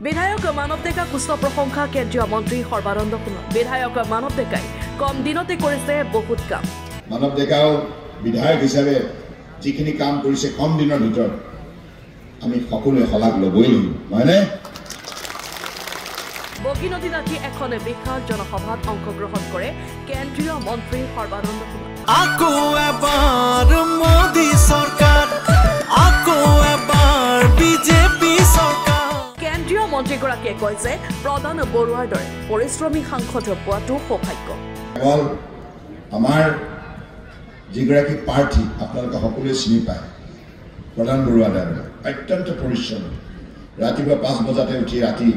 বিধায়ক মানৱ ডেকা কুষ্ট প্ৰশংসা কেন্দ্ৰীয় মন্ত্ৰী সৰ্বানন্দ সোণোৱাল। বিধায়ক মানৱ ডেকাই কম দিনতে কৰিছে বহুত কাম। মানৱ ডেকাও বিধায়ক হিচাপে যিখিনি কাম কৰিছে কম দিনৰ ভিতৰত আমি সকলোৱে শলাগ ল'বই লাগিব, নহয়নে? বগীনদী নাকি এখন বিশাল জনসভাত অংশগ্ৰহণ কৰে কেন্দ্ৰীয় মন্ত্ৰী সৰ্বানন্দ সোণোৱাল। আকৌ এবাৰ মোদী চৰকাৰ, আকৌ এবাৰ বিজেপি চৰকাৰ। কেন্দ্ৰীয় মন্ত্ৰীগৰাকীয়ে কয় যে প্ৰধান বৰুৱাৰ দৰে পৰিশ্ৰমী সাংসদ পোৱাটো সৌভাগ্য। কেৱল আমাৰ যিগৰাকী প্ৰাৰ্থী আপোনালোকে সকলোৱে চিনি পায়, প্ৰধান বৰুৱা ডাঙৰীয়া অত্যন্ত পৰিশ্ৰমী। ৰাতিপুৱা 5 বজাতে উঠি ৰাতি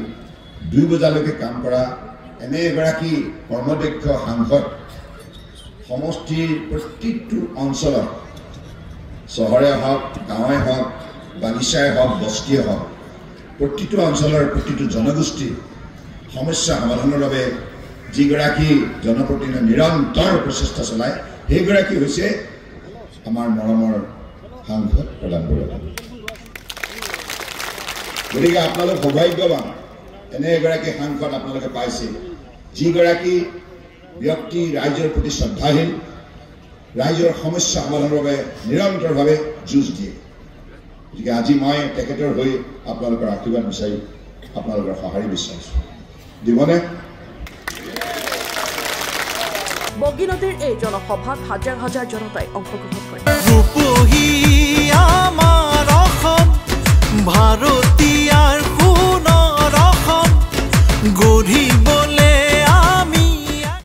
2 বজালৈকে কাম কৰা এনে এগৰাকী কৰ্মদক্ষ সাংসদ সমষ্টিৰ প্ৰত্যেকটো অঞ্চলত, চহৰে হওক, গাঁৱে হওক, বাগিচাই হওক, বস্তিয়ে হওক, প্ৰতিটো অঞ্চলৰ প্ৰতিটো জনগোষ্ঠীৰ সমস্যা সমাধানৰ বাবে যিগৰাকী জনপ্ৰতিনিধিয়ে নিৰন্তৰ প্ৰচেষ্টা চলায়, সেইগৰাকী হৈছে আমাৰ মৰমৰ সাংসদ প্ৰধান বৰুৱা। গতিকে আপোনালোক সৌভাগ্যৱান, এনে এগৰাকী সাংসদ আপোনালোকে পাইছে যিগৰাকী ব্যক্তি ৰাইজৰ প্ৰতি শ্ৰদ্ধাশীল, ৰাইজৰ সমস্যা সমাধানৰ বাবে নিৰন্তৰভাৱে যুঁজ দিয়ে। গতিকে আজি মই তেখেতৰ হৈ আপোনালোকৰ আশীৰ্বাদ বিচাৰি আপোনালোকৰ সঁহাৰি বিচাৰিছোঁ, দিবনে? বগীনদীৰ এই জনসভাত হাজাৰ হাজাৰ জনতাই অংশগ্ৰহণ কৰে। ৰূপহী আমাৰ অসম, ভাৰতীয়াৰ সোণৰ অসম গঢ়িবলৈ